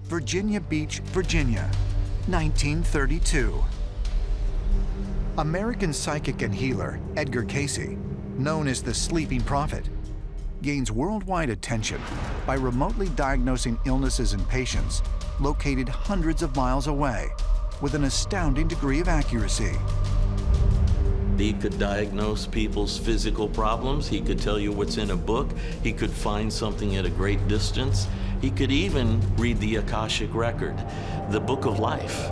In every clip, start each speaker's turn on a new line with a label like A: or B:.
A: Virginia Beach, Virginia, 1932. American psychic and healer Edgar Cayce, known as the Sleeping Prophet, gains worldwide attention by remotely diagnosing illnesses in patients located hundreds of miles away with an astounding degree of accuracy.
B: He could diagnose people's physical problems. He could tell you what's in a book. He could find something at a great distance. He could even read the Akashic Record, the Book of Life.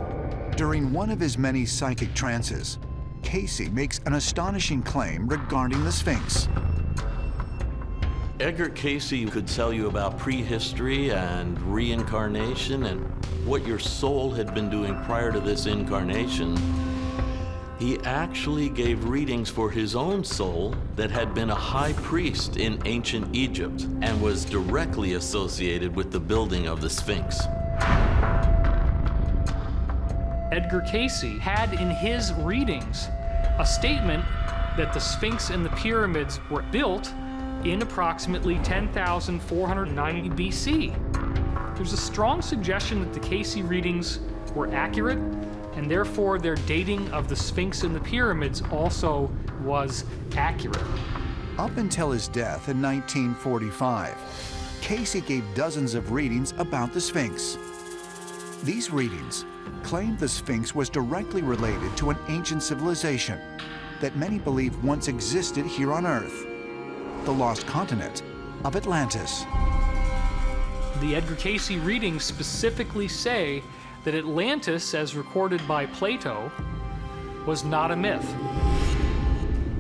A: During one of his many psychic trances, Cayce makes an astonishing claim regarding the Sphinx.
B: Edgar Cayce could tell you about prehistory and reincarnation and what your soul had been doing prior to this incarnation. He actually gave readings for his own soul that had been a high priest in ancient Egypt and was directly associated with the building of the Sphinx.
C: Edgar Cayce had in his readings a statement that the Sphinx and the pyramids were built in approximately 10,490 BC. There's a strong suggestion that the Cayce readings were accurate, and therefore their dating of the Sphinx and the pyramids also was accurate.
A: Up until his death in 1945, Cayce gave dozens of readings about the Sphinx. These readings claimed the Sphinx was directly related to an ancient civilization that many believe once existed here on Earth, the lost continent of Atlantis.
C: The Edgar Cayce readings specifically say that Atlantis, as recorded by Plato, was not a myth.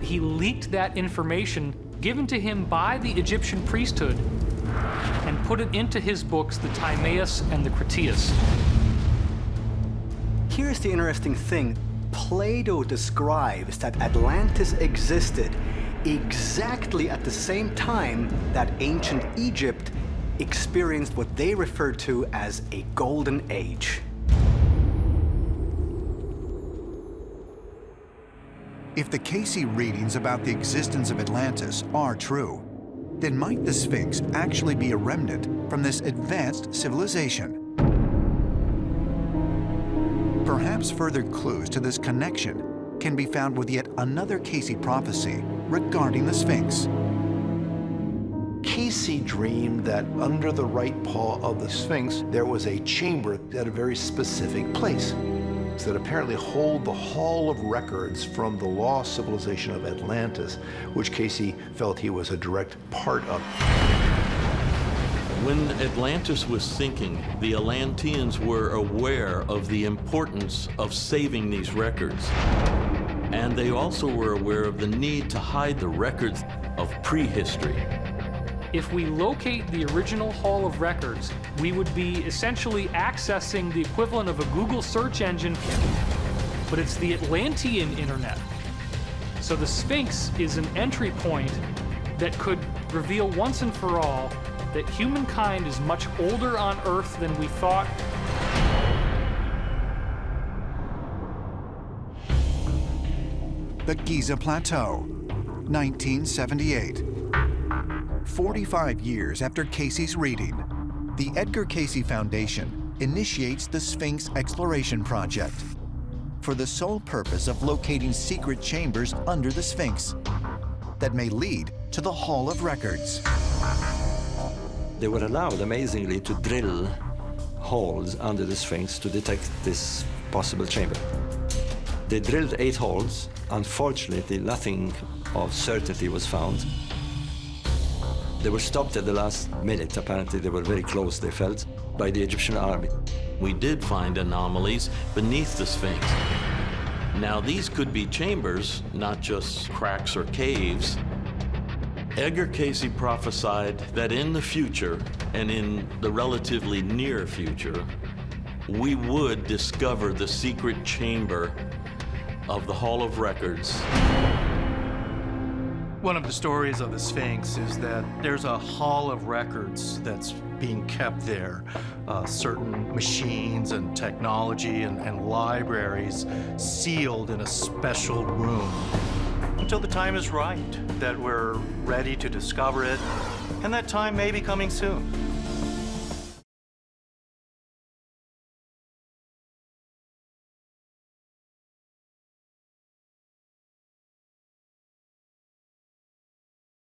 C: He leaked that information given to him by the Egyptian priesthood and put it into his books, the Timaeus and the Critias.
D: Here's the interesting thing. Plato describes that Atlantis existed exactly at the same time that ancient Egypt experienced what they referred to as a golden age.
A: If the Cayce readings about the existence of Atlantis are true, then might the Sphinx actually be a remnant from this advanced civilization? Perhaps further clues to this connection can be found with yet another Cayce prophecy regarding the Sphinx.
E: Cayce dreamed that under the right paw of the Sphinx, there was a chamber at a very specific place that apparently hold the Hall of Records from the lost civilization of Atlantis, which Cayce felt he was a direct part of.
B: When Atlantis was sinking, the Atlanteans were aware of the importance of saving these records. And they also were aware of the need to hide the records of prehistory.
C: If we locate the original Hall of Records, we would be essentially accessing the equivalent of a Google search engine, but it's the Atlantean internet. So the Sphinx is an entry point that could reveal once and for all that humankind is much older on Earth than we thought.
A: The Giza Plateau, 1978. 45 years after Cayce's reading, the Edgar Cayce Foundation initiates the Sphinx Exploration Project for the sole purpose of locating secret chambers under the Sphinx that may lead to the Hall of Records.
F: They were allowed, amazingly, to drill holes under the Sphinx to detect this possible chamber. They drilled 8 holes. Unfortunately, nothing of certainty was found. They were stopped at the last minute. Apparently, they were very close, they felt, by the Egyptian army.
B: We did find anomalies beneath the Sphinx. Now, these could be chambers, not just cracks or caves. Edgar Cayce prophesied that in the future, and in the relatively near future, we would discover the secret chamber of the Hall of Records.
G: One of the stories of the Sphinx is that there's a Hall of Records that's being kept there. Certain machines and technology and libraries sealed in a special room until the time is right, that we're ready to discover it, and that time may be coming soon.